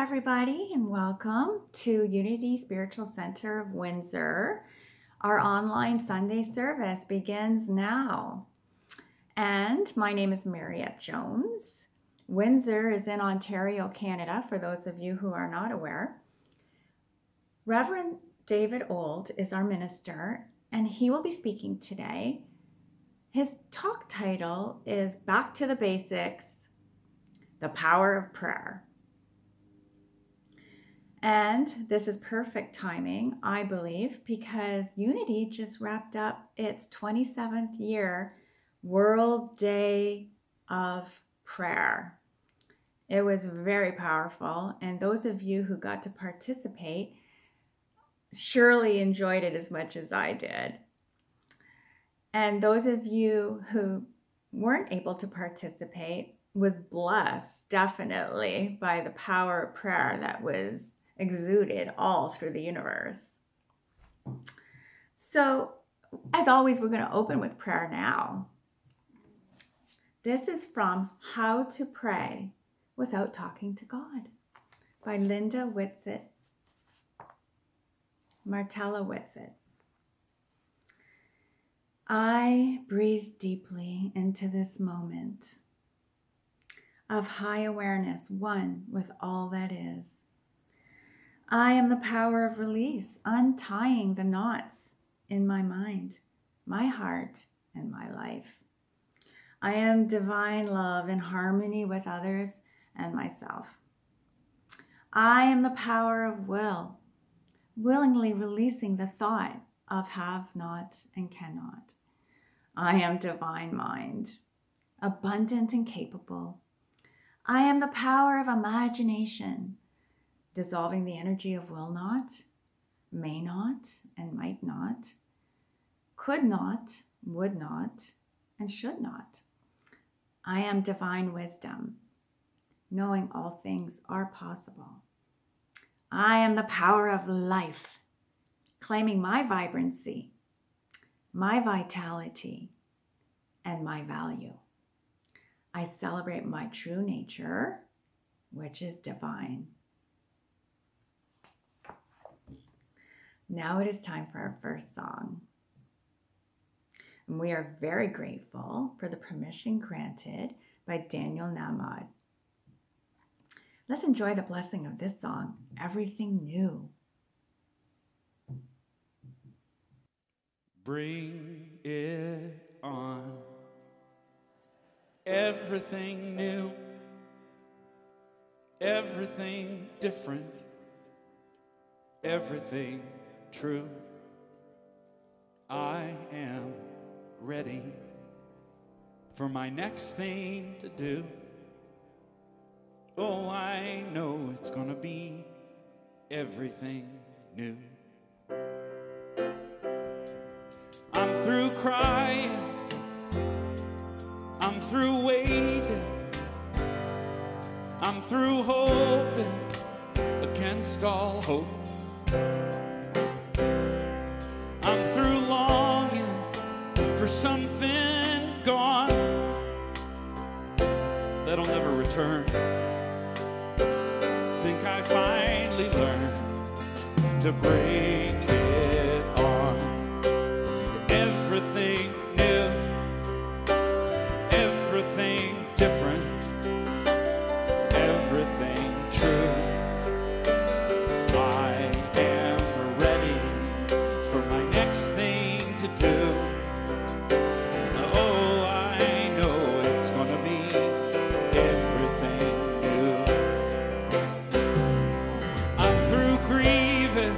everybody, and welcome to Unity Spiritual Center of Windsor. Our online Sunday service begins now. And my name is Mariette Jones. Windsor is in Ontario, Canada, for those of you who are not aware. Reverend David Old is our minister, and he will be speaking today. His talk title is Back to the Basics, The Power of Prayer. And this is perfect timing, I believe, because Unity just wrapped up its 27th year World Day of Prayer. It was very powerful, and those of you who got to participate surely enjoyed it as much as I did. And those of you who weren't able to participate was blessed, definitely, by the power of prayer that was exuded all through the universe. So, as always, we're going to open with prayer now. This is from How to Pray Without Talking to God by Linda Whitsitt, Martella Whitsitt. I breathe deeply into this moment of high awareness, one with all that is. I am the power of release, untying the knots in my mind, my heart, and my life. I am divine love in harmony with others and myself. I am the power of will, willingly releasing the thought of have not and cannot. I am divine mind, abundant and capable. I am the power of imagination, dissolving the energy of will not, may not, and might not, could not, would not, and should not. I am divine wisdom, knowing all things are possible. I am the power of life, claiming my vibrancy, my vitality, and my value. I celebrate my true nature, which is divine. Now it is time for our first song. And we are very grateful for the permission granted by Daniel Nahmod. Let's enjoy the blessing of this song, Everything New. Bring it on. Everything new. Everything different. Everything true. I am ready for my next thing to do. Oh, I know it's gonna be everything new. I'm through crying, I'm through waiting, I'm through hoping against all hope. I'm through longing for something gone that'll never return. Think I finally learned to bring it on. Everything new, everything different, everything true. I am ready for my next thing to do. Oh, I know it's gonna be everything new. I'm through grieving,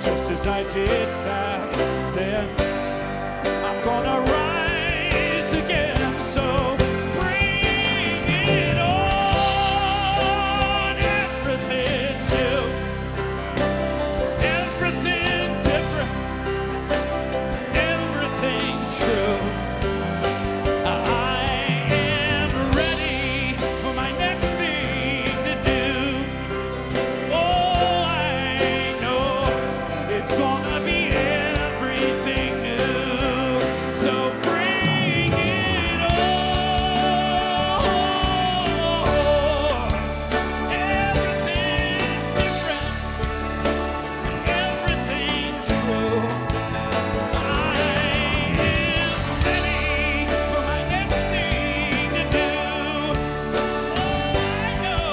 just as I did back then. I'm gonna rise again, so bring it on. Everything new, everything different, everything true. I am ready for my next thing to do. Oh, I know it's gonna be everything new. So bring it on. Everything different, everything true. I am ready for my next thing to do. Oh, I know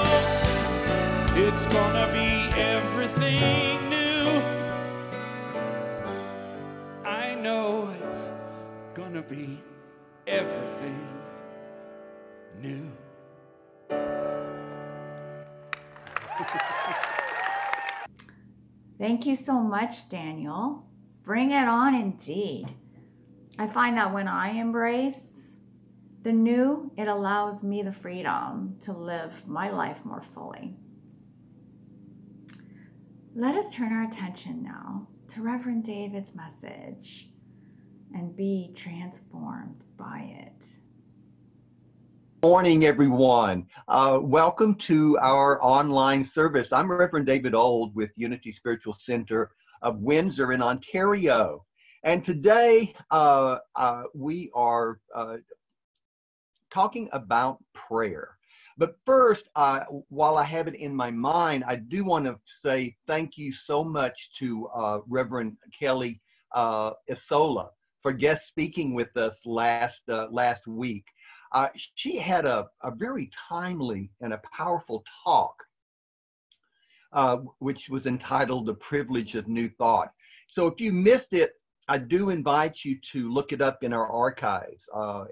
it's gonna be everything new. I know it's gonna be everything new. Thank you so much, Daniel. Bring it on indeed. I find that when I embrace the new, it allows me the freedom to live my life more fully. Let us turn our attention now to Reverend David's message and be transformed by it. Morning, everyone. Welcome to our online service. I'm Reverend David Old with Unity Spiritual Center of Windsor in Ontario. And today we are talking about prayer. But first, while I have it in my mind, I do want to say thank you so much to Reverend Kelly Isola for guest speaking with us last week. She had a very timely and a powerful talk, which was entitled The Privilege of New Thought. So if you missed it, I do invite you to look it up in our archives,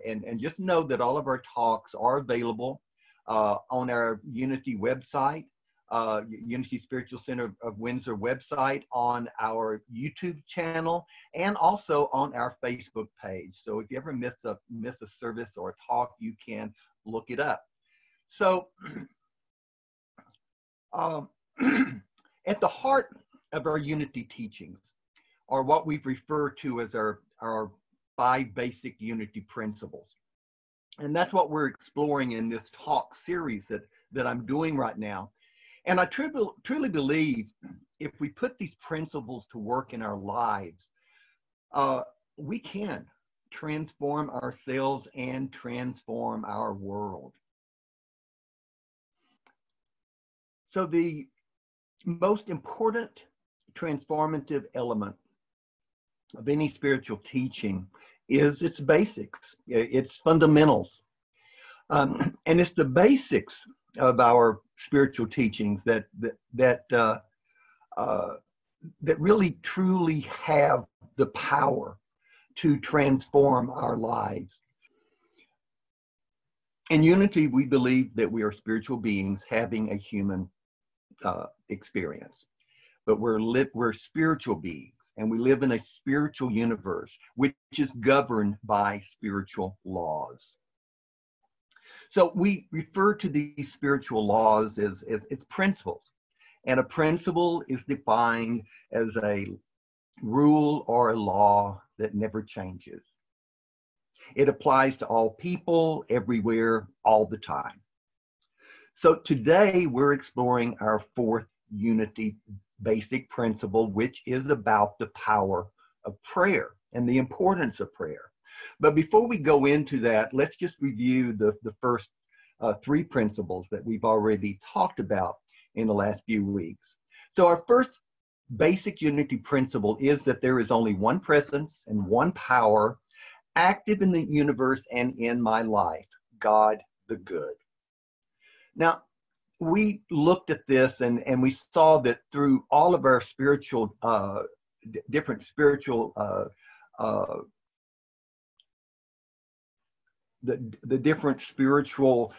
and just know that all of our talks are available on our Unity website, Unity Spiritual Center of Windsor website, on our YouTube channel, and also on our Facebook page. So if you ever miss a service or a talk, you can look it up. So at the heart of our Unity teachings are what we've referred to as our 5 basic Unity principles. And that's what we're exploring in this talk series that I'm doing right now. And I truly believe if we put these principles to work in our lives, we can transform ourselves and transform our world. So the most important transformative element of any spiritual teaching is its basics, its fundamentals. And it's the basics of our spiritual teachings that really truly have the power to transform our lives. In Unity, we believe that we are spiritual beings having a human experience, but we're spiritual beings, and we live in a spiritual universe which is governed by spiritual laws. So we refer to these spiritual laws as principles, and a principle is defined as a rule or a law that never changes. It applies to all people, everywhere, all the time. So today we're exploring our 4th Unity basic principle, which is about the power of prayer and the importance of prayer. But before we go into that, let's just review the first 3 principles that we've already talked about in the last few weeks. So our first basic Unity principle is that there is only one presence and one power active in the universe and in my life, God the Good. Now, we looked at this and we saw that through all of our spiritual, different spiritual the different spiritual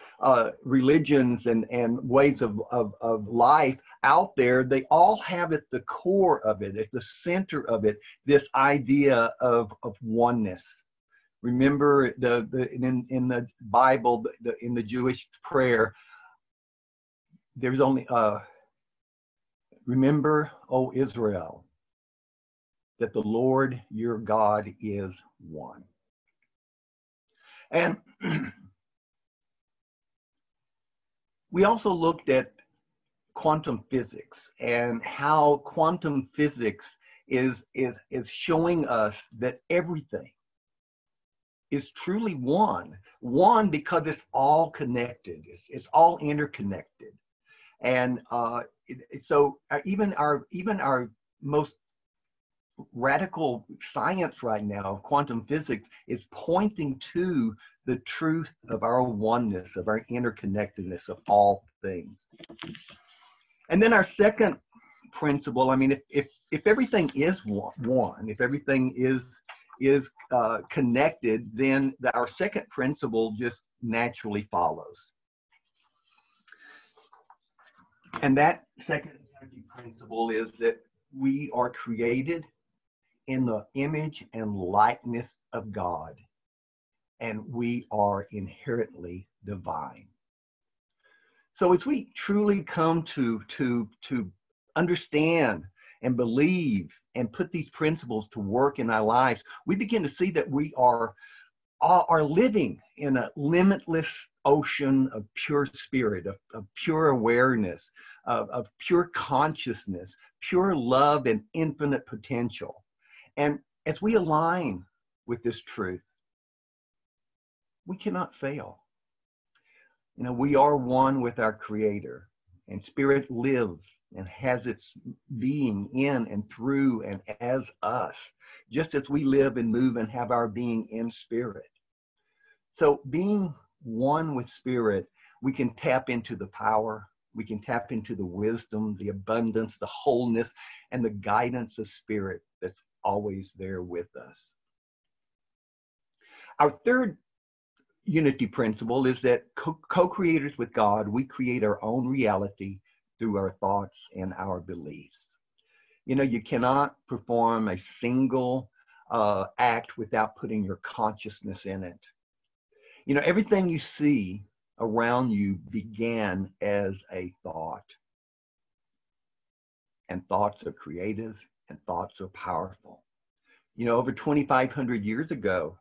religions and ways of life out there, they all have at the core of it, at the center of it, this idea of oneness. Remember in the Bible, in the Jewish prayer, there's only, remember, O Israel, that the Lord your God is one. And we also looked at quantum physics and how quantum physics is showing us that everything is truly one because it's all connected. It's all interconnected. And so even our most radical science right now, quantum physics, is pointing to the truth of our oneness, of our interconnectedness of all things. And then our second principle, I mean, if everything is one, if everything is connected, then our second principle just naturally follows. And that second principle is that we are created in the image and likeness of God, and we are inherently divine. So as we truly come to understand and believe and put these principles to work in our lives, we begin to see that we are living in a limitless ocean of pure spirit, of pure awareness, of pure consciousness, pure love and infinite potential. And as we align with this truth, we cannot fail. You know, we are one with our Creator, and Spirit lives and has its being in and through and as us, just as we live and move and have our being in Spirit. So being one with Spirit, we can tap into the power, we can tap into the wisdom, the abundance, the wholeness, and the guidance of Spirit that's always there with us. Our third unity principle is that co-creators with God, we create our own reality through our thoughts and our beliefs. You know, you cannot perform a single act without putting your consciousness in it. You know, everything you see around you began as a thought. And thoughts are creative and thoughts are powerful. You know, over 2,500 years ago,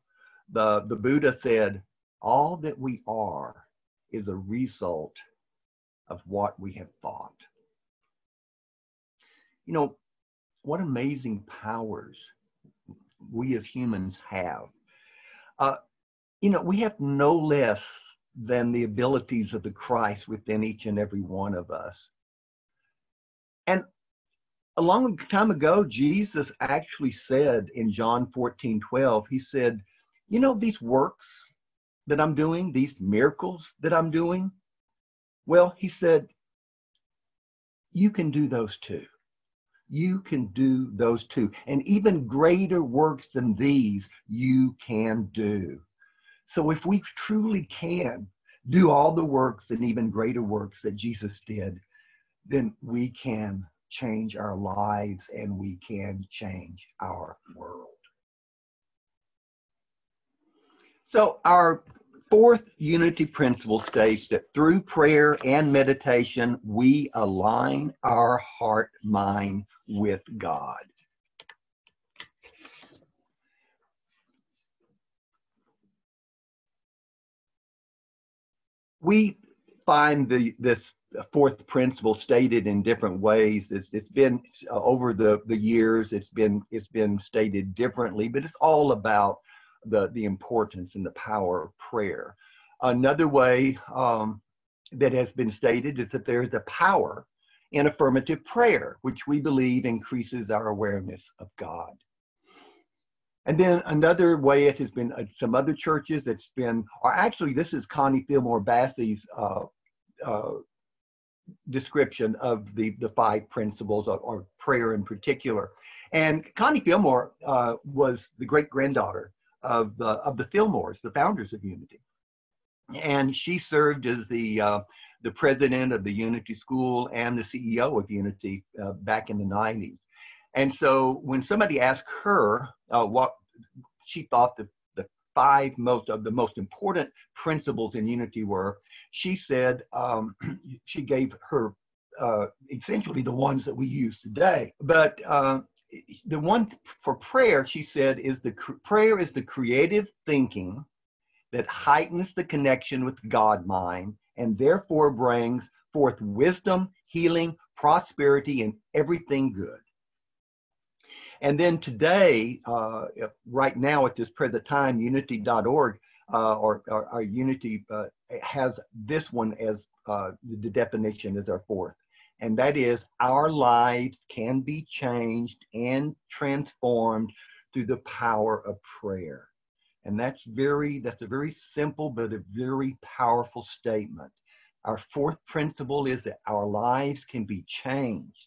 the Buddha said, all that we are is a result of what we have thought. You know, what amazing powers we as humans have. You know, we have no less than the abilities of the Christ within each and every one of us. And a long time ago, Jesus actually said in John 14:12, he said, you know, these works that I'm doing, these miracles that I'm doing, well, he said, you can do those too. You can do those too. And even greater works than these, you can do. So if we truly can do all the works and even greater works that Jesus did, then we can change our lives and we can change our world. So our fourth unity principle states that through prayer and meditation, we align our heart-mind with God. We find this fourth principle stated in different ways. It's been over the years, it's been stated differently, but it's all about the importance and the power of prayer. Another way that has been stated is that there is a power in affirmative prayer, which we believe increases our awareness of God. And then another way it has been, some other churches, it's been, or actually this is Connie Fillmore Bassey's description of the five principles or prayer in particular. And Connie Fillmore was the great-granddaughter of the Fillmores, the founders of Unity. And she served as the president of the Unity School and the CEO of Unity back in the 90s. And so when somebody asked her what she thought the five most of the most important principles in Unity were, she said she gave her essentially the ones that we use today. But the one for prayer, she said, is prayer is the creative thinking that heightens the connection with God mind and therefore brings forth wisdom, healing, prosperity, and everything good. And then today, right now at this present time, unity.org or Unity has this one as the definition as our fourth. And that is, our lives can be changed and transformed through the power of prayer. And that's a very simple but a very powerful statement. Our fourth principle is that our lives can be changed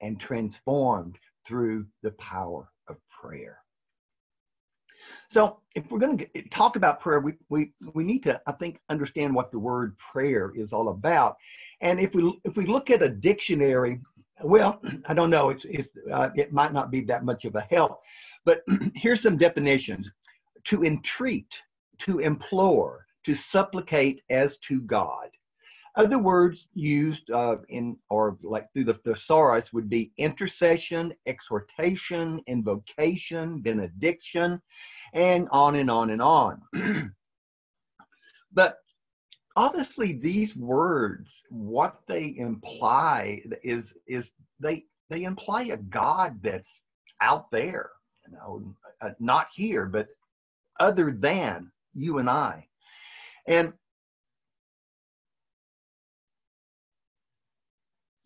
and transformed through the power of prayer. So if we're going to talk about prayer, we need to, I think, understand what the word prayer is all about. And if we look at a dictionary, well, I don't know, it might not be that much of a help, but here's some definitions. To entreat, to implore, to supplicate as to God. Other words used or like through the thesaurus would be intercession, exhortation, invocation, benediction, and on and on and on. But obviously these words, what they imply is they imply a God that's out there, not here, but other than you and I. And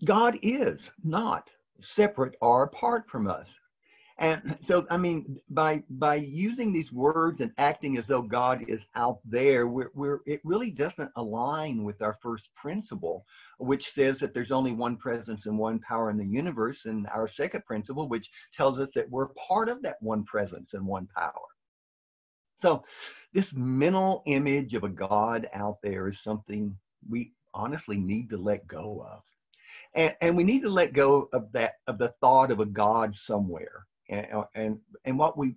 God is not separate or apart from us. And so, I mean, by using these words and acting as though God is out there, it really doesn't align with our first principle, which says that there's only one presence and one power in the universe, and our second principle, which tells us that we're part of that one presence and one power. So this mental image of a God out there is something we honestly need to let go of. And we need to let go of the thought of a God somewhere. And what we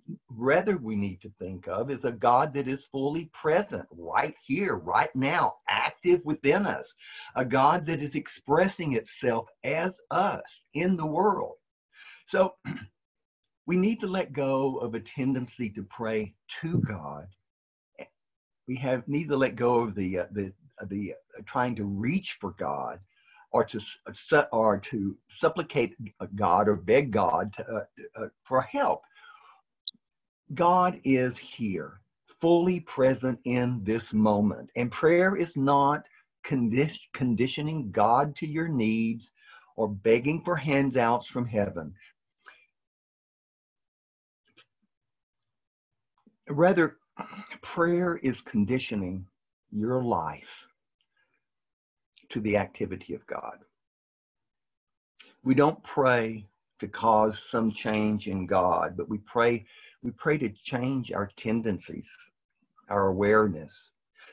need to think of is a God that is fully present right here, right now, active within us. A God that is expressing itself as us in the world. So we need to let go of a tendency to pray to God. We need to let go of the trying to reach for God, or to supplicate God or beg God for help. God is here, fully present in this moment, and prayer is not conditioning God to your needs or begging for handouts from heaven. Rather, prayer is conditioning your life to the activity of God. We don't pray to cause some change in God, but we pray to change our tendencies, our awareness,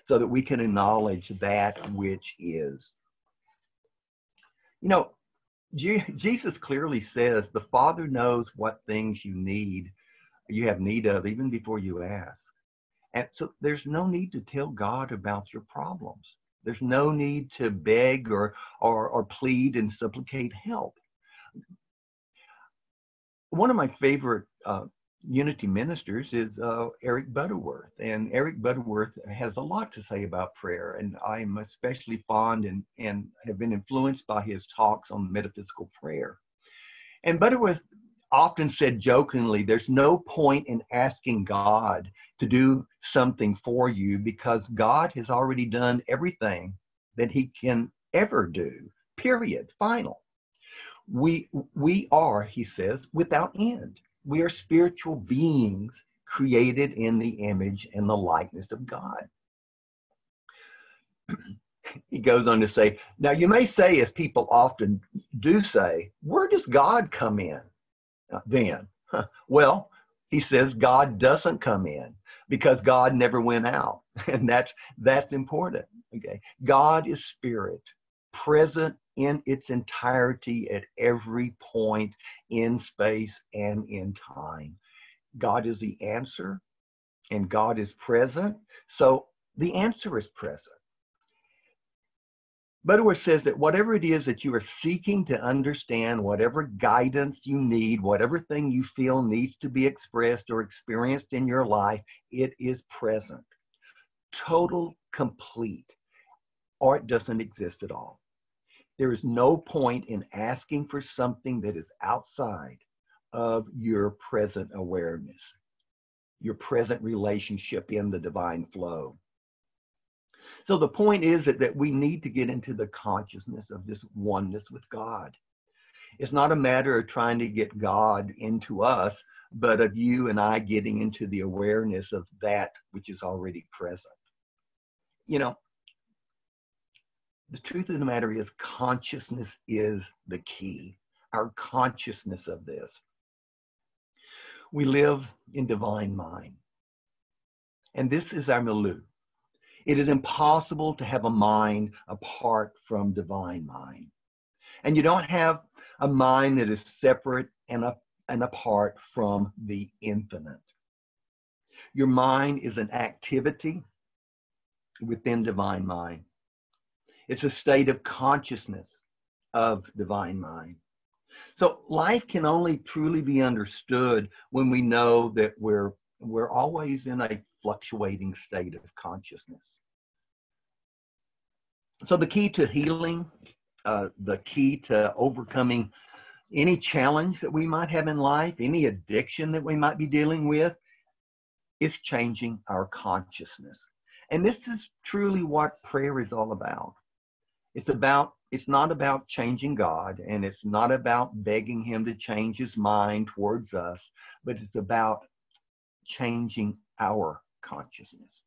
so that we can acknowledge that which is. Jesus clearly says the Father knows what things you have need of even before you ask. And so there's no need to tell God about your problems. There's no need to beg or plead and supplicate help. One of my favorite Unity ministers is Eric Butterworth. And Eric Butterworth has a lot to say about prayer. And I'm especially fond and have been influenced by his talks on metaphysical prayer. And Butterworth often said jokingly, there's no point in asking God to do something for you because God has already done everything that he can ever do, period, final. We are, he says, without end. We are spiritual beings created in the image and the likeness of God. He goes on to say, now you may say, as people often do say, where does God come in then? Well, he says God doesn't come in because God never went out. And that's important. Okay. God is spirit, present in its entirety at every point in space and in time. God is the answer, and God is present. So the answer is present. Butterworth says that whatever it is that you are seeking to understand, whatever guidance you need, whatever thing you feel needs to be expressed or experienced in your life, it is present, total, complete, or it doesn't exist at all. There is no point in asking for something that is outside of your present awareness, your present relationship in the divine flow. So the point is that we need to get into the consciousness of this oneness with God. It's not a matter of trying to get God into us, but of you and I getting into the awareness of that which is already present. You know, the truth of the matter is consciousness is the key, our consciousness of this. We live in divine mind, and this is our milieu. It is impossible to have a mind apart from divine mind. And you don't have a mind that is separate and apart from the infinite. Your mind is an activity within divine mind. It's a state of consciousness of divine mind. So life can only truly be understood when we know that we're always in a fluctuating state of consciousness. So the key to healing, the key to overcoming any challenge that we might have in life, any addiction that we might be dealing with, is changing our consciousness. And this is truly what prayer is all about. It's not about changing God, and it's not about begging him to change his mind towards us, but it's about changing our consciousness.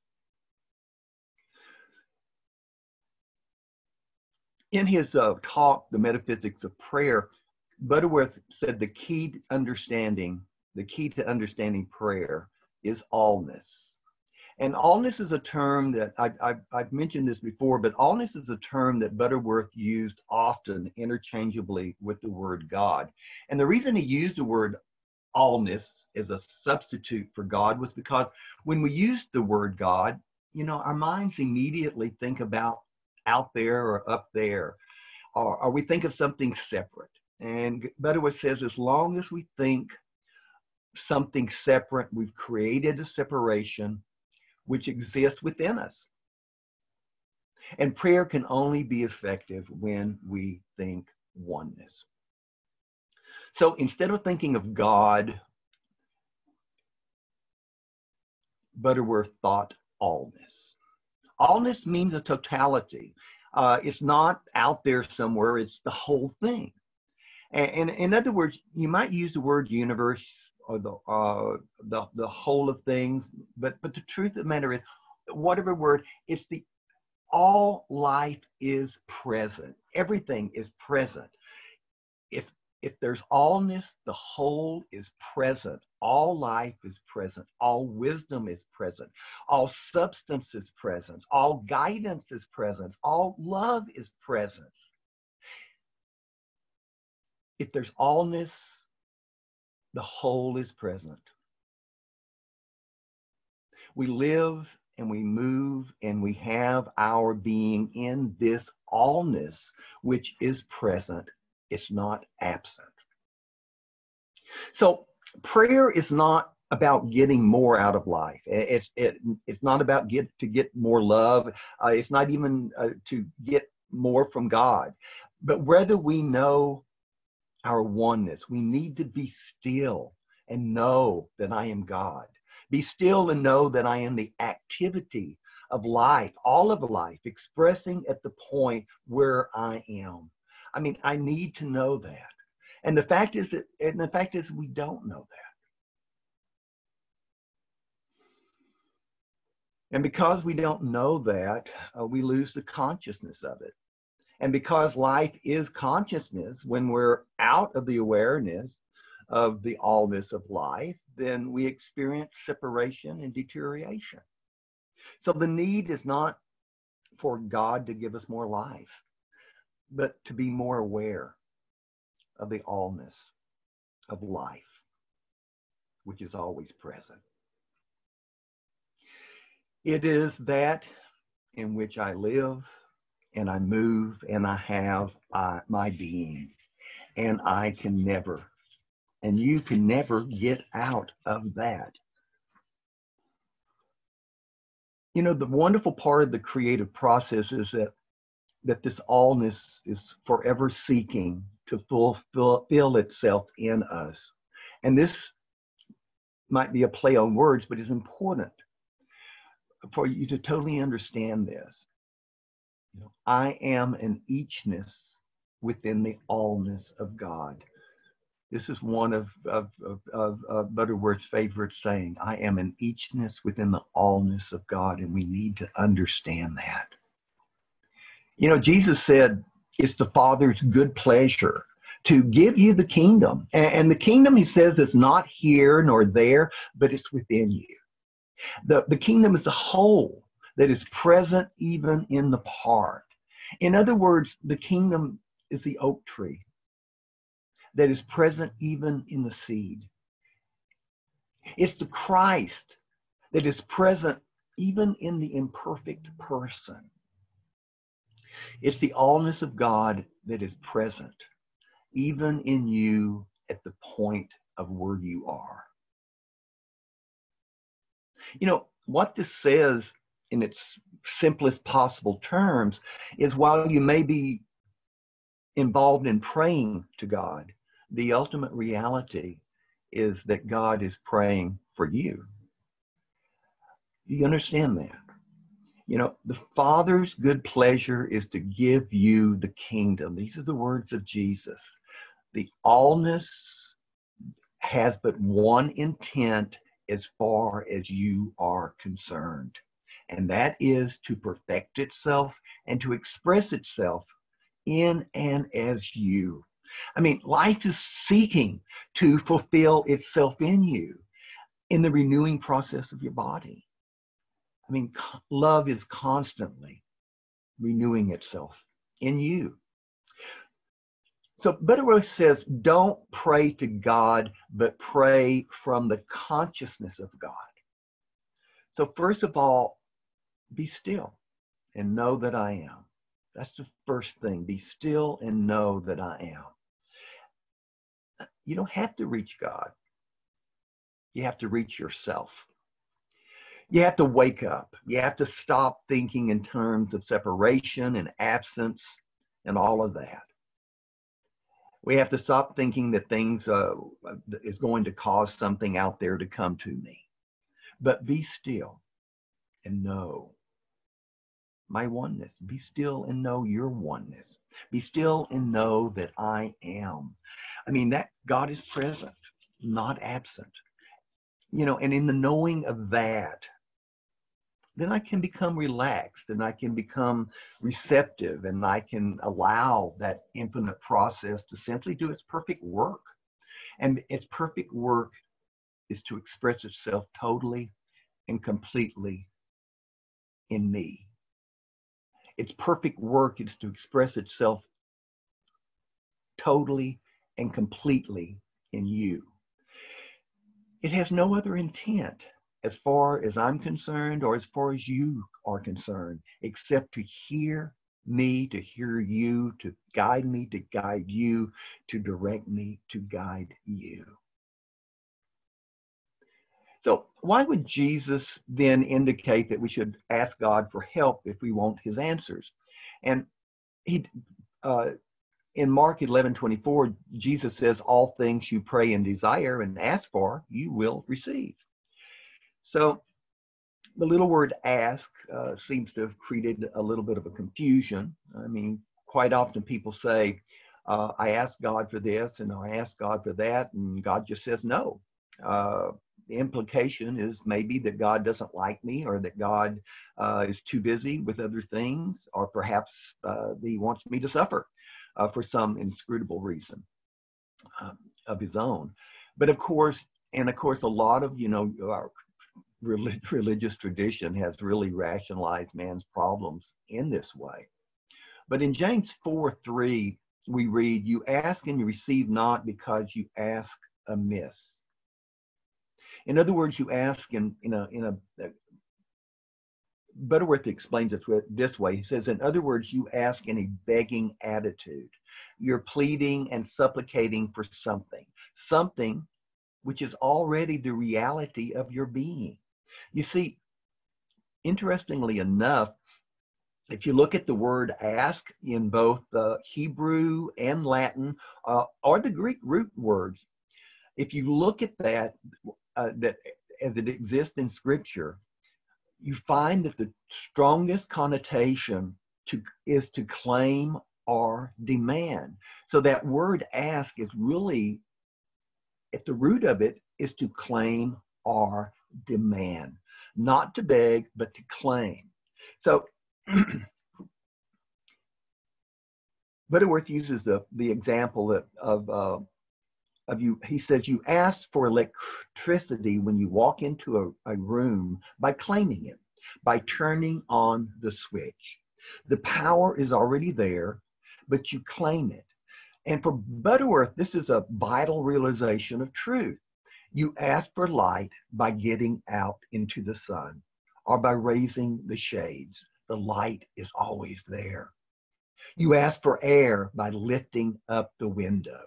In his talk, The Metaphysics of Prayer, Butterworth said the key to understanding prayer is allness. And allness is a term that I've mentioned this before, but allness is a term that Butterworth used often interchangeably with the word God. And the reason he used the word allness as a substitute for God was because when we use the word God, you know, our minds immediately think about out there or up there, or we think of something separate. And Butterworth says as long as we think something separate, we've created a separation which exists within us. And prayer can only be effective when we think oneness. So instead of thinking of God, Butterworth thought allness. Allness means a totality. It's not out there somewhere, it's the whole thing. And in other words, you might use the word universe or the whole of things, but the truth of the matter is, whatever word, it's the all life is present. Everything is present. If there's allness, the whole is present. All life is present. All wisdom is present. All substance is present. All guidance is present. All love is present. If there's allness, the whole is present. We live and we move and we have our being in this allness, which is present. It's not absent. So prayer is not about getting more out of life. It's not about to get more love. It's not even to get more from God. But whether we know our oneness, we need to be still and know that I am God. Be still and know that I am the activity of life, all of life, expressing at the point where I am. I mean, I need to know that. And the fact is we don't know that. And because we don't know that, we lose the consciousness of it. And because life is consciousness, when we're out of the awareness of the allness of life, then we experience separation and deterioration. So the need is not for God to give us more life, but to be more aware of the allness of life, which is always present. It is that in which I live and I move and I have my being. And I can never, and you can never get out of that. You know, the wonderful part of the creative process is that this allness is forever seeking to fulfill itself in us. And this might be a play on words, but it's important for you to totally understand this. You know, I am an eachness within the allness of God. This is one of Butterworth's favorite saying. I am an eachness within the allness of God, and we need to understand that. You know, Jesus said it's the Father's good pleasure to give you the kingdom. And the kingdom, he says, is not here nor there, but it's within you. The kingdom is the whole that is present even in the part. In other words, the kingdom is the oak tree that is present even in the seed. It's the Christ that is present even in the imperfect person. It's the allness of God that is present even in you at the point of where you are. You know, what this says in its simplest possible terms is while you may be involved in praying to God, the ultimate reality is that God is praying for you. You understand that? You know, the Father's good pleasure is to give you the kingdom. These are the words of Jesus. The allness has but one intent as far as you are concerned, and that is to perfect itself and to express itself in and as you. I mean, life is seeking to fulfill itself in you in the renewing process of your body. I mean, love is constantly renewing itself in you. So Butterworth says, don't pray to God, but pray from the consciousness of God. So first of all, be still and know that I am. That's the first thing. Be still and know that I am. You don't have to reach God. You have to reach yourself. You have to wake up. You have to stop thinking in terms of separation and absence and all of that. We have to stop thinking that things is going to cause something out there to come to me. But be still and know my oneness. Be still and know your oneness. Be still and know that I am. I mean, that God is present, not absent. You know, and in the knowing of that, then I can become relaxed and I can become receptive and I can allow that infinite process to simply do its perfect work. And its perfect work is to express itself totally and completely in me. Its perfect work is to express itself totally and completely in you. It has no other intent as far as I'm concerned or as far as you are concerned, except to hear me, to hear you, to guide me, to guide you, to direct me, to guide you. So why would Jesus then indicate that we should ask God for help if we want his answers? And he, in Mark 11:24, Jesus says, all things you pray and desire and ask for, you will receive. So the little word ask seems to have created a little bit of a confusion. I mean, quite often people say, I asked God for this and I asked God for that, and God just says no. The implication is maybe that God doesn't like me, or that God is too busy with other things, or perhaps he wants me to suffer for some inscrutable reason of his own. But of course, a lot of, our religious tradition has really rationalized man's problems in this way. But in James 4:3, we read, "You ask and you receive not because you ask amiss." In other words, you ask Butterworth explains it this way. He says, in other words, you ask in a begging attitude. You're pleading and supplicating for something which is already the reality of your being. You see, interestingly enough, if you look at the word ask in both the Hebrew and Latin, or the Greek root words, if you look at that as it exists in Scripture, you find that the strongest connotation is to claim or demand. So that word ask is really, at the root of it, is to claim or demand. Not to beg, but to claim. So Butterworth uses the example of you. He says you ask for electricity when you walk into a room by claiming it, by turning on the switch. The power is already there, but you claim it. And for Butterworth, this is a vital realization of truth. You ask for light by getting out into the sun or by raising the shades. The light is always there. You ask for air by lifting up the window.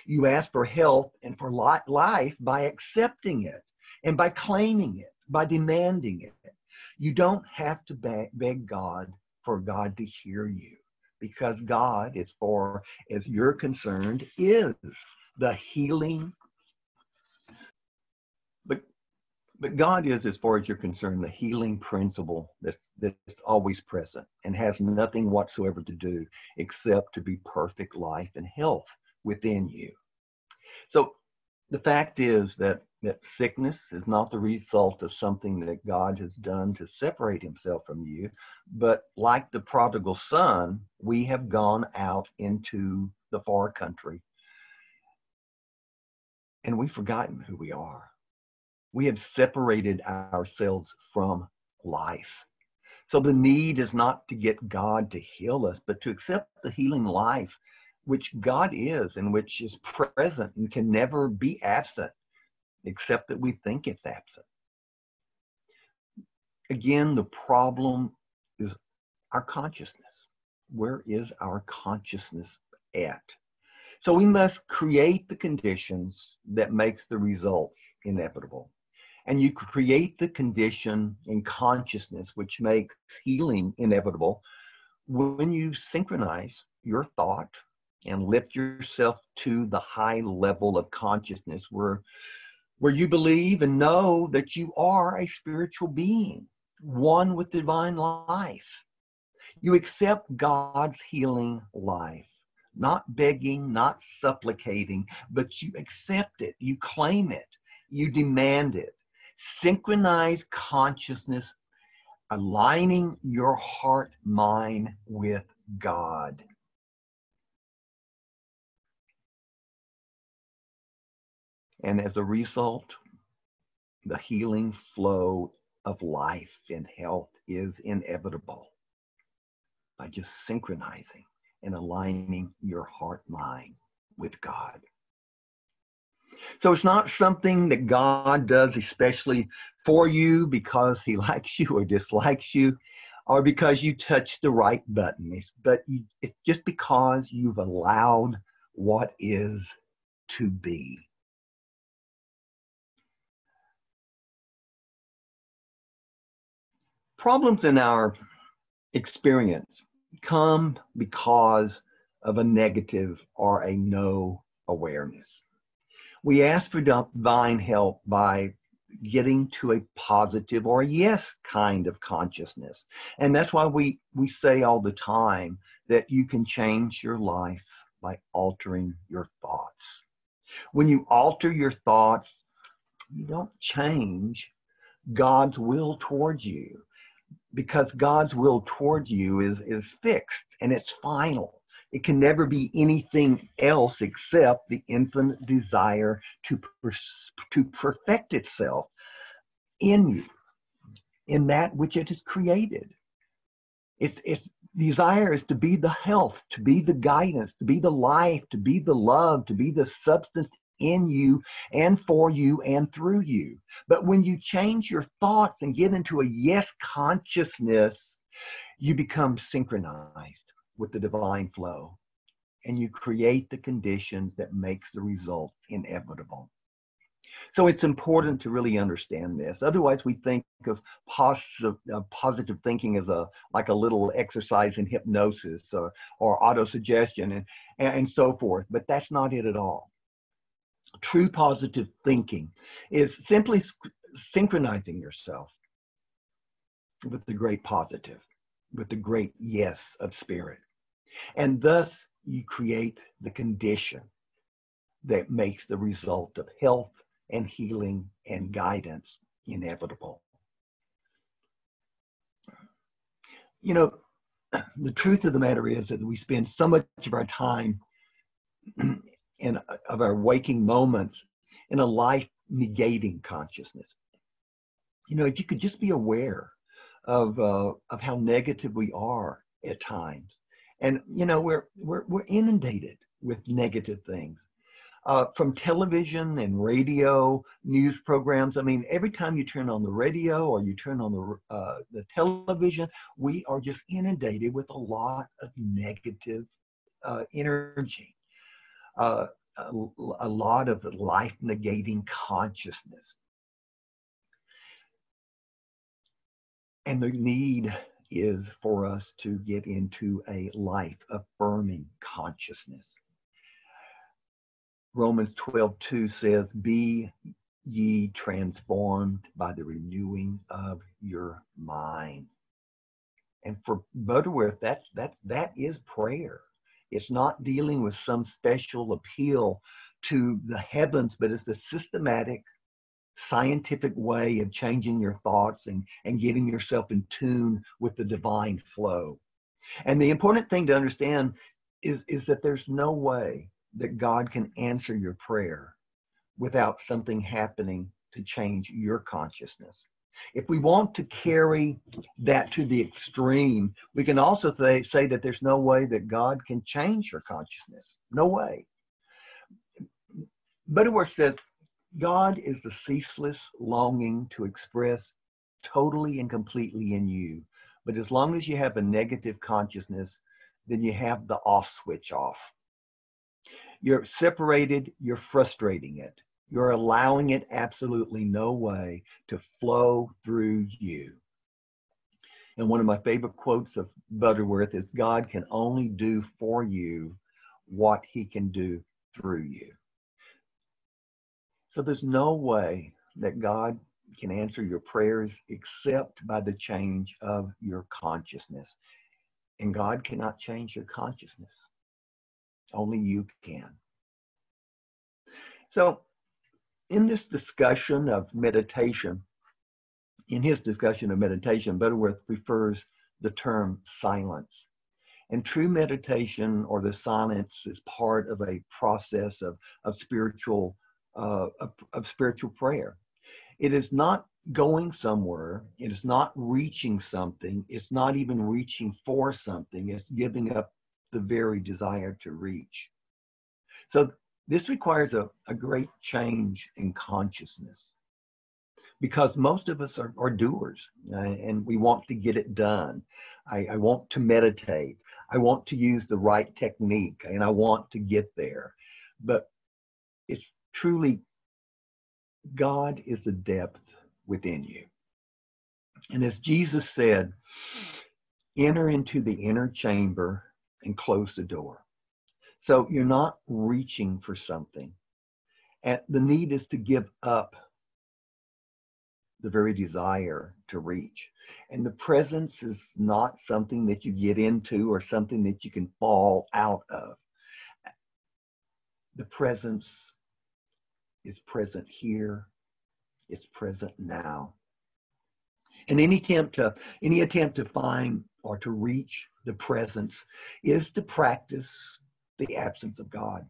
You ask for health and for life by accepting it and by claiming it, by demanding it. You don't have to beg God for God to hear you, because God, as far as you're concerned, is the healing. But God is, as far as you're concerned, the healing principle that's always present and has nothing whatsoever to do except to be perfect life and health within you. So the fact is that sickness is not the result of something that God has done to separate himself from you, but like the prodigal son, we have gone out into the far country and we've forgotten who we are. We have separated ourselves from life. So the need is not to get God to heal us, but to accept the healing life which God is and which is present and can never be absent, except that we think it's absent. Again, the problem is our consciousness. Where is our consciousness at? So we must create the conditions that makes the results inevitable. And you create the condition in consciousness which makes healing inevitable when you synchronize your thought and lift yourself to the high level of consciousness where you believe and know that you are a spiritual being, one with divine life. You accept God's healing life, not begging, not supplicating, but you accept it, you claim it, you demand it. Synchronize consciousness, aligning your heart mind with God. And as a result, the healing flow of life and health is inevitable by just synchronizing and aligning your heart mind with God. So it's not something that God does especially for you because he likes you or dislikes you or because you touched the right button. It's just because you've allowed what is to be. Problems in our experience come because of a negative or a no awareness. We ask for divine help by getting to a positive or a yes kind of consciousness. And that's why we say all the time that you can change your life by altering your thoughts. When you alter your thoughts, you don't change God's will towards you, because God's will toward you is fixed and it's final. It can never be anything else except the infinite desire to perfect itself in you. in that which it has created. Its desire is to be the health, to be the guidance, to be the life, to be the love, to be the substance in you and for you and through you. But when you change your thoughts and get into a yes consciousness, you become synchronized with the divine flow, and you create the conditions that makes the result inevitable. So it's important to really understand this. Otherwise, we think of positive thinking as like a little exercise in hypnosis or autosuggestion and so forth. But that's not it at all. True positive thinking is simply synchronizing yourself with the great positive, with the great yes of spirit. And thus you create the condition that makes the result of health and healing and guidance inevitable. You know, the truth of the matter is that we spend so much of our time and of our waking moments in a life negating consciousness. You know, if you could just be aware of how negative we are at times, and you know, we're inundated with negative things. From television and radio, news programs. I mean, every time you turn on the radio or you turn on the television, we are just inundated with a lot of negative energy, a lot of life-negating consciousness. And the need is for us to get into a life-affirming consciousness. Romans 12:2 says, "Be ye transformed by the renewing of your mind." And for Butterworth, that is prayer. It's not dealing with some special appeal to the heavens, but it's a systematic, scientific way of changing your thoughts and getting yourself in tune with the divine flow. And the important thing to understand is that there's no way that God can answer your prayer without something happening to change your consciousness. If we want to carry that to the extreme, we can also say that there's no way that God can change your consciousness. No way. Butterworth says, God is the ceaseless longing to express totally and completely in you. But as long as you have a negative consciousness, then you have the off switch off. You're separated, you're frustrating it. You're allowing it absolutely no way to flow through you. And one of my favorite quotes of Butterworth is, God can only do for you what he can do through you. So there's no way that God can answer your prayers except by the change of your consciousness. And God cannot change your consciousness. Only you can. So in this discussion of meditation, Butterworth prefers the term silence. And true meditation, or the silence, is part of a process of spiritual prayer. It is not going somewhere. It is not reaching something. It's not even reaching for something. It's giving up the very desire to reach. So this requires a great change in consciousness, because most of us are doers, and we want to get it done. I want to meditate. I want to use the right technique, and I want to get there. But it's truly, God is the depth within you. And as Jesus said, enter into the inner chamber and close the door. So you're not reaching for something. And the need is to give up the very desire to reach. And the presence is not something that you get into or something that you can fall out of. The presence is present here. It's present now. And any attempt to find or to reach the presence is to practice the absence of God.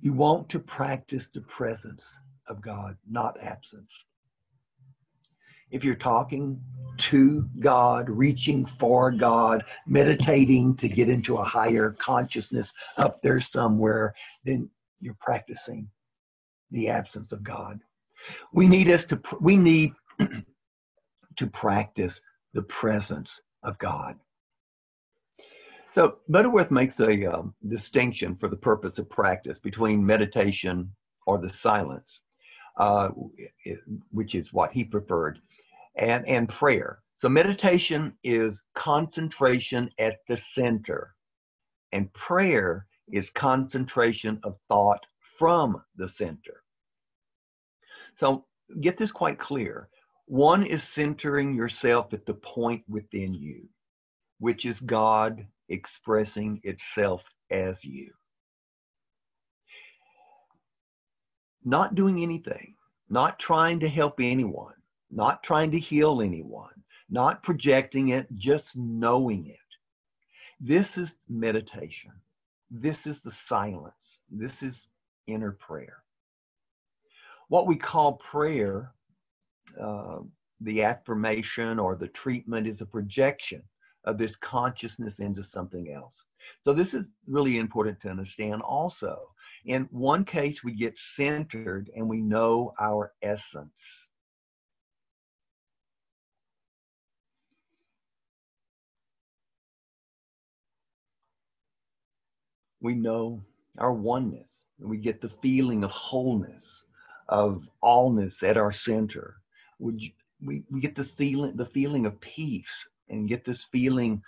You want to practice the presence of God, not absence. If you're talking to God, reaching for God, meditating to get into a higher consciousness up there somewhere, then you're practicing the absence of God. We need to practice the presence of God. So Butterworth makes a distinction for the purpose of practice between meditation or the silence, which is what he preferred, and prayer. So meditation is concentration at the center, and prayer is concentration of thought from the center. So get this quite clear. One is centering yourself at the point within you, which is God expressing itself as you. Not doing anything, not trying to help anyone, not trying to heal anyone, not projecting it, just knowing it. This is meditation. This is the silence. This is inner prayer. What we call prayer, the affirmation or the treatment, is a projection of this consciousness into something else. So this is really important to understand also. In one case, we get centered and we know our essence. We know our oneness. We get the feeling of wholeness, of allness at our center. We get the feeling of peace, and get this feeling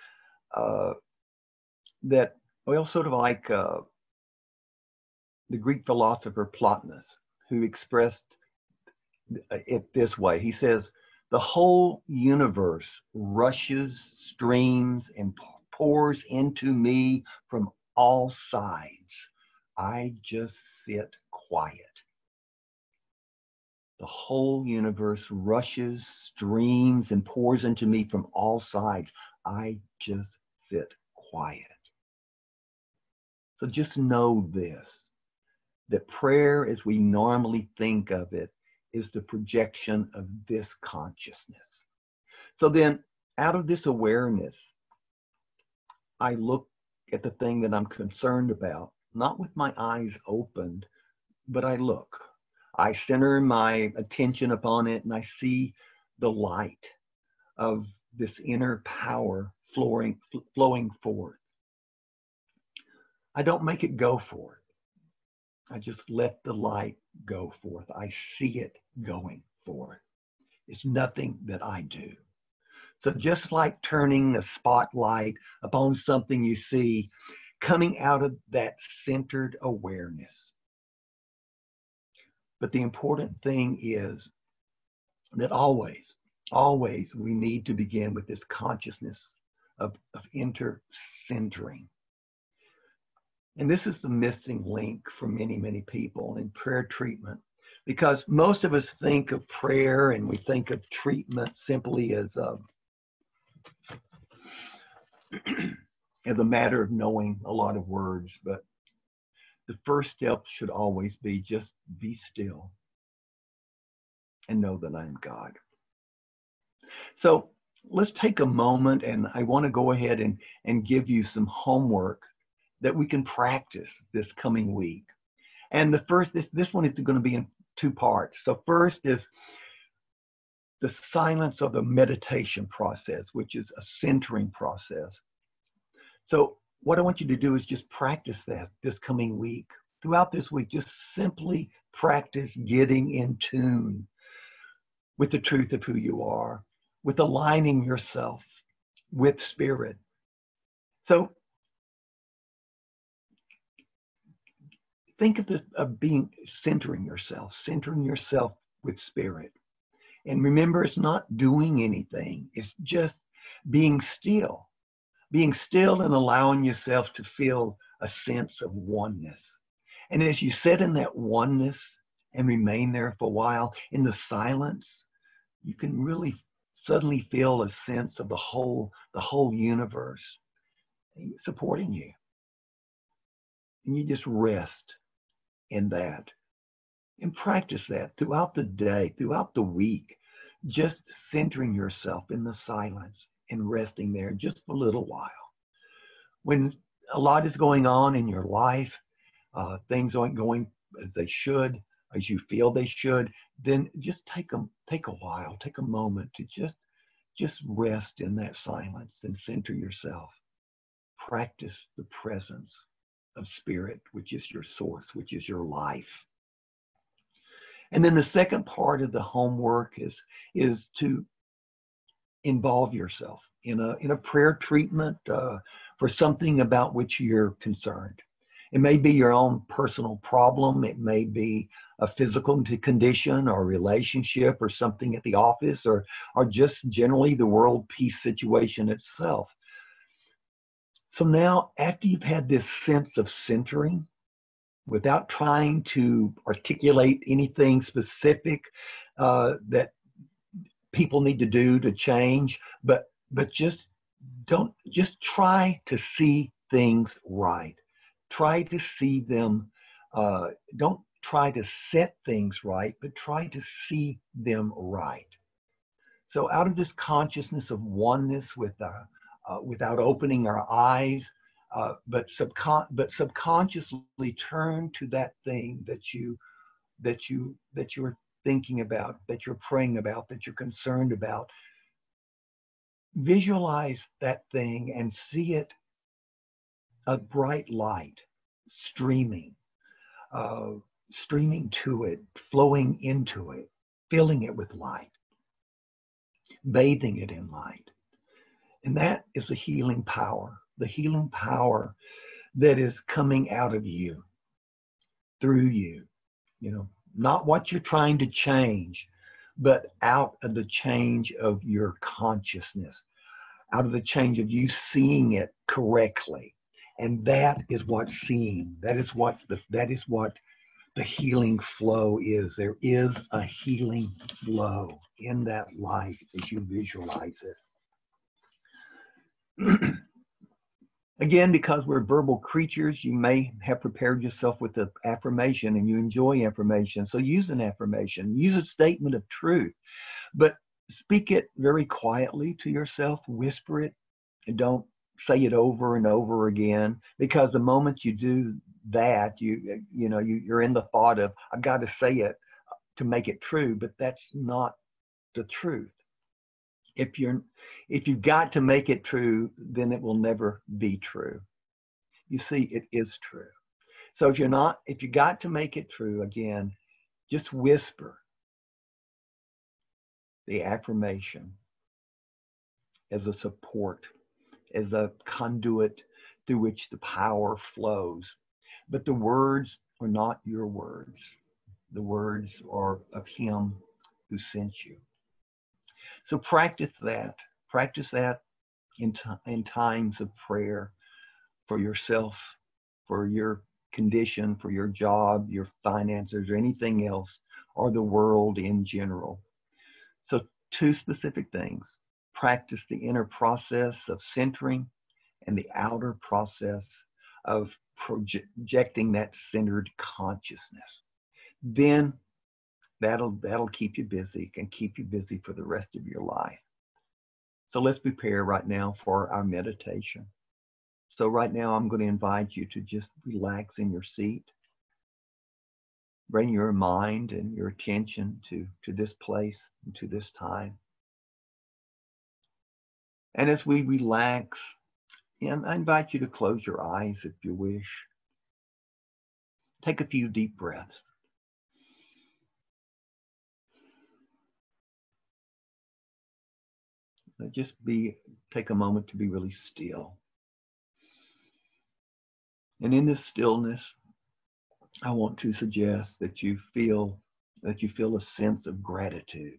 that, well, sort of like the Greek philosopher Plotinus, who expressed it this way. He says, the whole universe rushes, streams, and pours into me from all sides. I just sit quiet. The whole universe rushes, streams, and pours into me from all sides. I just sit quiet. So just know this, that prayer, as we normally think of it, is the projection of this consciousness. So then, out of this awareness, I look at the thing that I'm concerned about, not with my eyes opened, but I look. I center my attention upon it, and I see the light of this inner power flowing forth. I don't make it go forth. I just let the light go forth. I see it going forth. It's nothing that I do. So just like turning a spotlight upon something you see, coming out of that centered awareness. But the important thing is that always we need to begin with this consciousness of inter-centering. And this is the missing link for many, many people in prayer treatment, because most of us think of prayer and we think of treatment simply as a matter of knowing a lot of words. But the first step should always be just be still and know that I am God. So let's take a moment, and I want to go ahead and give you some homework that we can practice this coming week. And the first, this one is going to be in two parts. So first is the silence of the meditation process, which is a centering process. So what I want you to do is just practice that this coming week. Throughout this week, just simply practice getting in tune with the truth of who you are, with aligning yourself with spirit. So think of centering yourself with spirit. And remember, it's not doing anything. It's just being still and allowing yourself to feel a sense of oneness. And as you sit in that oneness and remain there for a while in the silence, you can really suddenly feel a sense of the whole universe supporting you. And you just rest in that and practice that throughout the day, throughout the week. just centering yourself in the silence and resting there just for a little while. When a lot is going on in your life, things aren't going as they should, as you feel they should, then just take a while, take a moment to just rest in that silence and center yourself. Practice the presence of spirit, which is your source, which is your life. And then the second part of the homework is to involve yourself in a prayer treatment for something about which you're concerned. It may be your own personal problem. It may be a physical condition or relationship or something at the office or just generally the world peace situation itself. So now, after you've had this sense of centering, without trying to articulate anything specific that people need to do to change, but just try to see things right. Try to see them. Don't try to set things right, but try to see them right. So out of this consciousness of oneness without opening our eyes, but subconsciously turn to that thing that you're thinking about, that you're praying about, that you're concerned about. Visualize that thing and see it, a bright light streaming to it, flowing into it, filling it with light, bathing it in light. And that is the healing power that is coming out of you, through you, not what you're trying to change, but out of the change of your consciousness, out of the change of you seeing it correctly. And that is what seeing, that is what the healing flow is. There is a healing flow in that light as you visualize it. Again, because we're verbal creatures, you may have prepared yourself with an affirmation and you enjoy affirmation. So use an affirmation, use a statement of truth, but speak it very quietly to yourself, whisper it, and don't say it over and over again, because the moment you do that, you're in the thought of, I've got to say it to make it true, but that's not the truth. If you've got to make it true, then it will never be true. You see, it is true. So if you got to make it true, again, just whisper the affirmation as a support, as a conduit through which the power flows. But the words are not your words. The words are of Him who sent you. So practice that. Practice that in times of prayer for yourself, for your condition, for your job, your finances, or anything else, or the world in general. So 2 specific things. Practice the inner process of centering and the outer process of projecting that centered consciousness. Then that'll keep you busy, can keep you busy for the rest of your life. So let's prepare right now for our meditation. So right now I'm going to invite you to just relax in your seat. Bring your mind and your attention to this place and to this time. And as we relax, I invite you to close your eyes if you wish. Take a few deep breaths. Take a moment to be really still. And in this stillness, I want to suggest that you feel a sense of gratitude.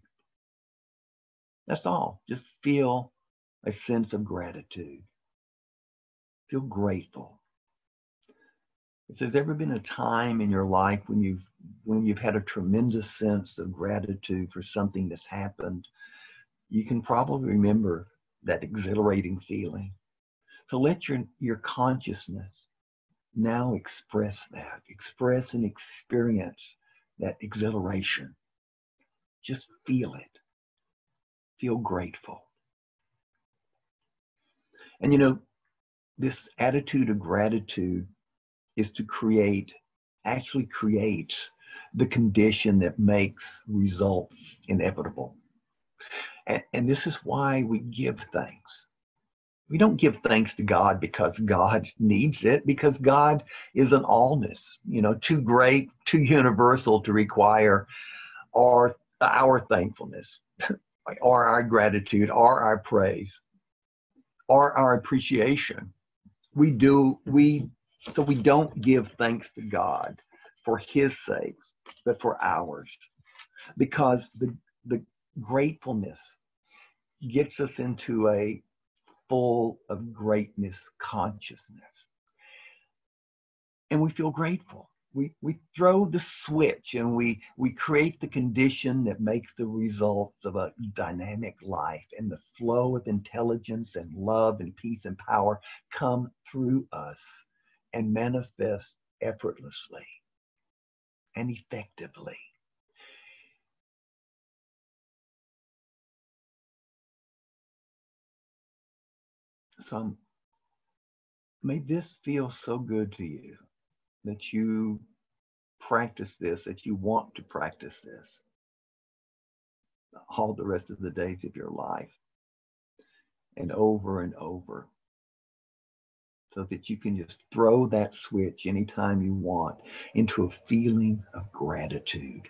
That's all. Just feel a sense of gratitude. Feel grateful. If there's ever been a time in your life when you've had a tremendous sense of gratitude for something that's happened, you can probably remember that exhilarating feeling. So let your consciousness now express and experience that exhilaration. Just feel it. feel grateful. And you know, this attitude of gratitude is to actually creates the condition that makes results inevitable. And this is why we give thanks. We don't give thanks to God because God needs it, because God is an allness, too great, too universal to require our thankfulness, or our gratitude, or our praise, or our appreciation. So we don't give thanks to God for his sake, but for ours, because the gratefulness gets us into a full of greatness consciousness. And we feel grateful. We throw the switch and we create the condition that makes the results of a dynamic life, and the flow of intelligence and love and peace and power come through us and manifest effortlessly and effectively. So may this feel so good to you that you practice this, that you want to practice this all the rest of the days of your life, and over, so that you can just throw that switch anytime you want into a feeling of gratitude.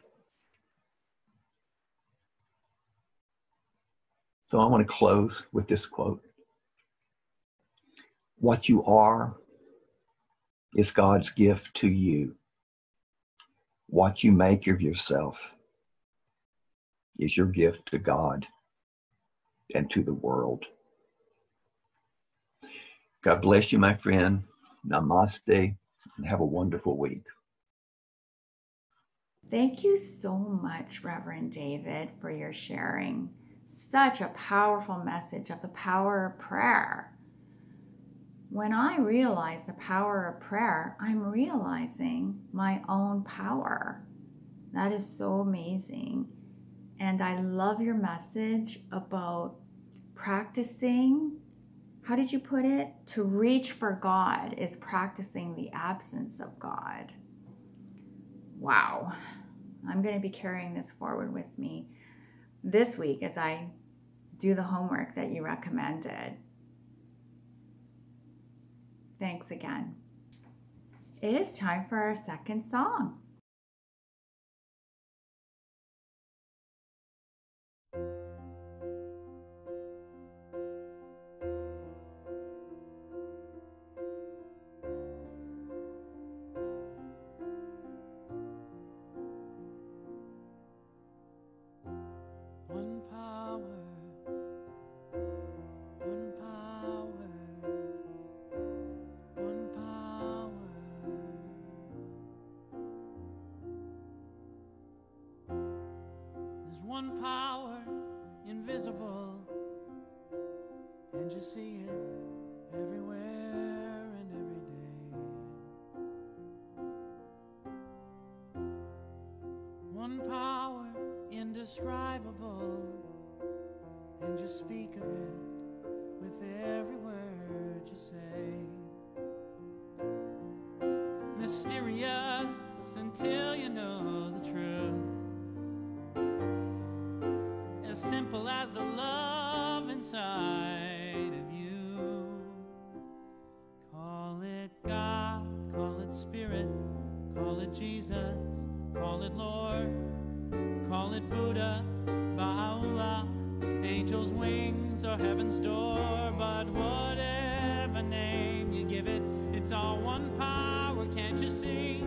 So I want to close with this quote. What you are is God's gift to you. What you make of yourself is your gift to God and to the world. God bless you, my friend. Namaste, and have a wonderful week. Thank you so much, Reverend David, for your sharing. Such a powerful message of the power of prayer. When I realize the power of prayer, I'm realizing my own power. That is so amazing. And I love your message about practicing. How did you put it? To reach for God is practicing the absence of God. Wow. I'm going to be carrying this forward with me this week as I do the homework that you recommended. Thanks again. It is time for our second song. One power, invisible, and you see it everywhere and every day. One power, indescribable, and you speak of it with every word you say. Mysterious until you know the truth. As simple as the love inside of you. Call it God, call it Spirit, call it Jesus, call it Lord, call it Buddha, Baha'u'llah, angels' wings or heaven's door. But whatever name you give it, it's all one power, can't you see?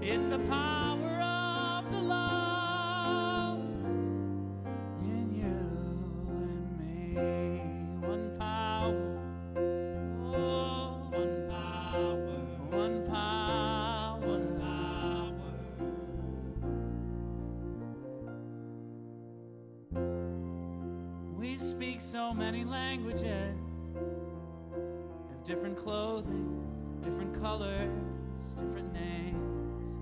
It's the power of the love. We speak so many languages, have different clothing, different colors, different names,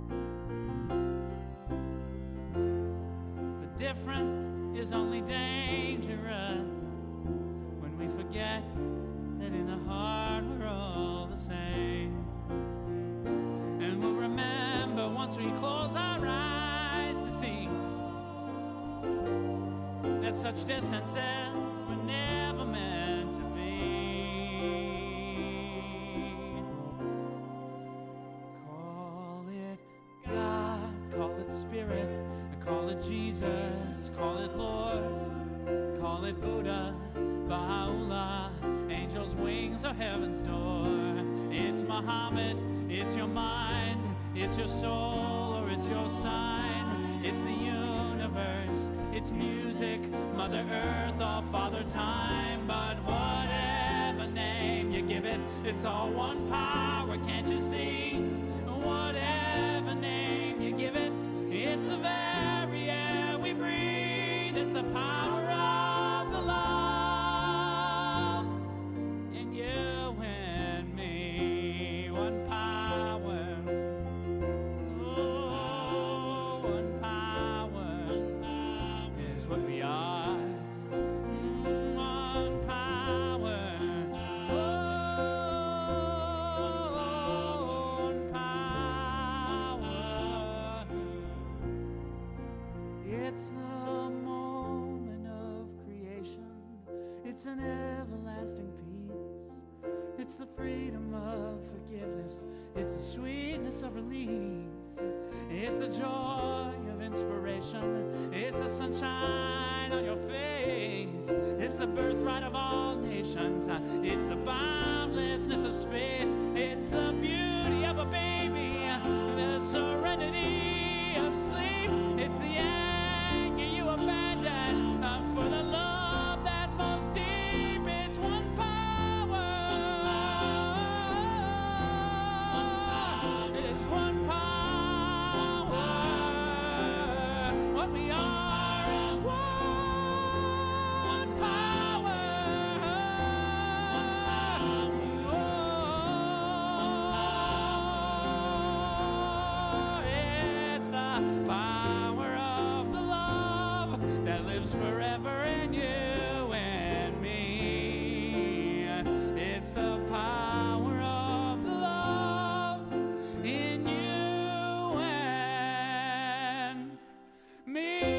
but different is only dangerous when we forget that in the heart we're all the same. And we'll remember once we close our eyes to see that such distances were never meant to be. Call it God, call it Spirit, call it Jesus, call it Lord, call it Buddha, Baha'u'llah, angels' wings or heaven's door. It's Muhammad, it's your mind, it's your soul, or it's your sign. It's the universe, it's music, Mother Earth or Father Time. But whatever name you give it, it's all one power, can't you see? Whatever name you give it, it's the very air we breathe. It's the power of the love in you and me. One power, oh, one power is what we are. One power, oh, one power. It's the moment of creation. It's an everlasting peace. It's the freedom of forgiveness. It's the sweetness of release. It's the joy of inspiration. It's the sunshine on your face. It's the birthright of all nations. It's the boundlessness of space. It's the beauty of a baby, the serenity of sleep. It's the anger you abandon for the love that's most deep. It's one power. It's one power. What we are is one power. It's the power of the love that lives forever in you and me. It's the power of the love in you and me.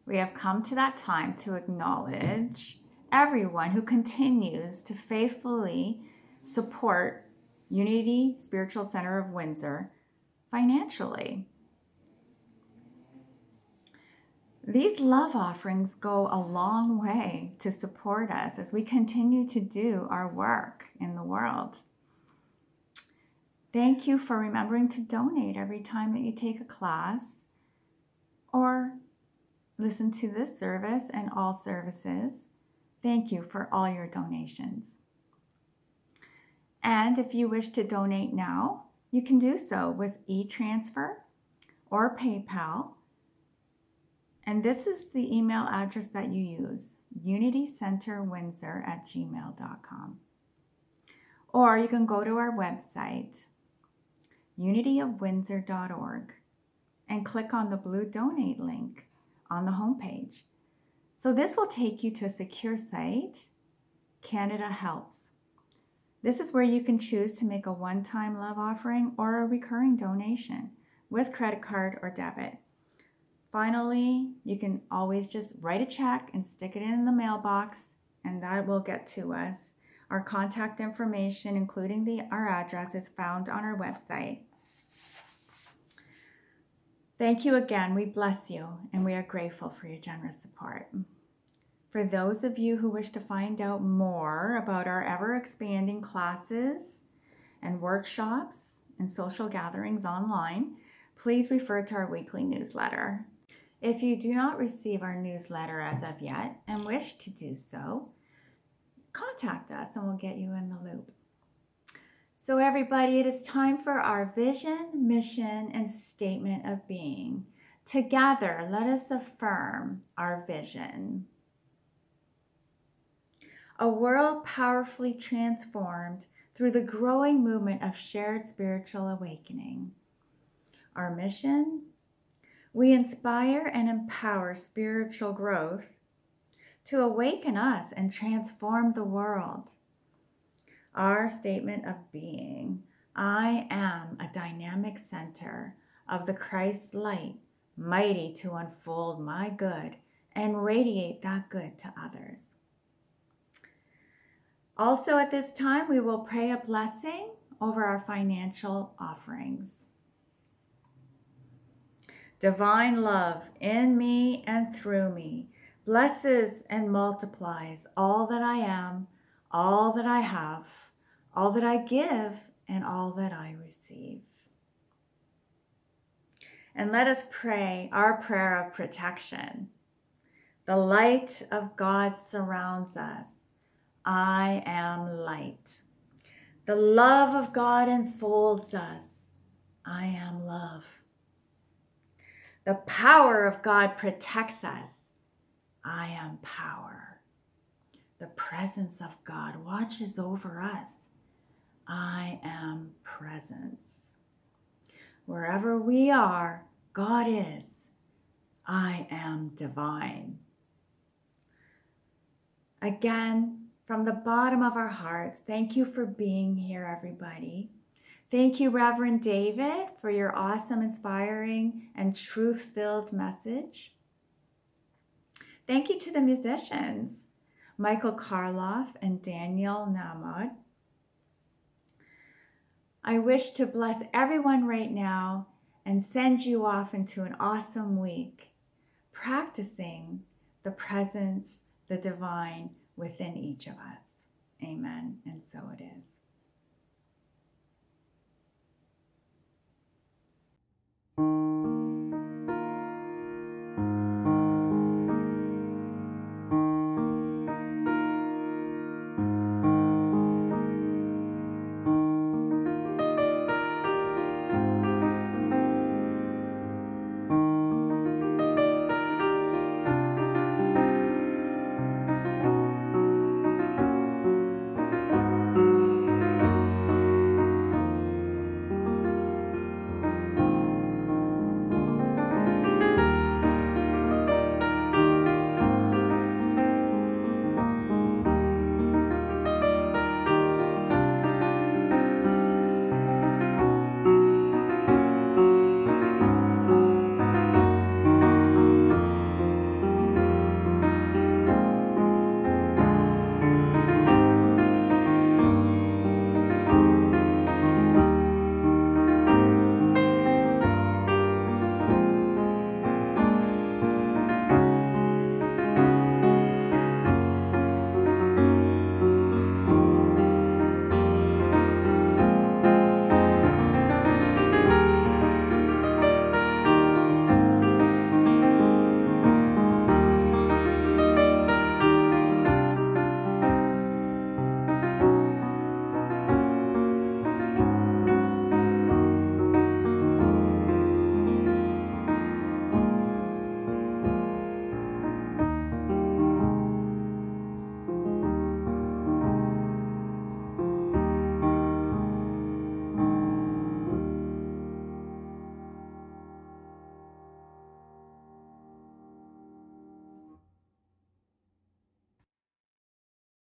We have come to that time to acknowledge everyone who continues to faithfully support Unity Spiritual Center of Windsor financially. These love offerings go a long way to support us as we continue to do our work in the world. Thank you for remembering to donate every time that you take a class or listen to this service and all services. Thank you for all your donations. And if you wish to donate now, you can do so with e-transfer or PayPal. And this is the email address that you use, unitycenterwindsor@gmail.com. Or you can go to our website, unityofwindsor.org, and click on the blue donate link on the homepage. So this will take you to a secure site, Canada Helps. This is where you can choose to make a one-time love offering or a recurring donation with credit card or debit. Finally, you can always just write a check and stick it in the mailbox, and that will get to us. Our contact information, including our address, is found on our website. Thank you again. We bless you, and we are grateful for your generous support. For those of you who wish to find out more about our ever-expanding classes and workshops and social gatherings online, please refer to our weekly newsletter. If you do not receive our newsletter as of yet and wish to do so, contact us and we'll get you in the loop. So everybody, it is time for our vision, mission, and statement of being. Together, let us affirm our vision. A world powerfully transformed through the growing movement of shared spiritual awakening. Our mission? We inspire and empower spiritual growth to awaken us and transform the world. Our statement of being: I am a dynamic center of the Christ light, mighty to unfold my good and radiate that good to others. Also at this time, we will pray a blessing over our financial offerings. Divine love in me and through me blesses and multiplies all that I am, all that I have, all that I give, and all that I receive. And let us pray our prayer of protection. The light of God surrounds us. I am light. The love of God enfolds us. I am love. The power of God protects us. I am power. The presence of God watches over us. I am presence. Wherever we are, God is. I am divine. Again, from the bottom of our hearts, thank you for being here, everybody. Thank you, Reverend David, for your awesome, inspiring, and truth-filled message. Thank you to the musicians, Michael Karloff and Daniel Nahmod. I wish to bless everyone right now and send you off into an awesome week, practicing the presence, the divine within each of us. Amen. And so it is.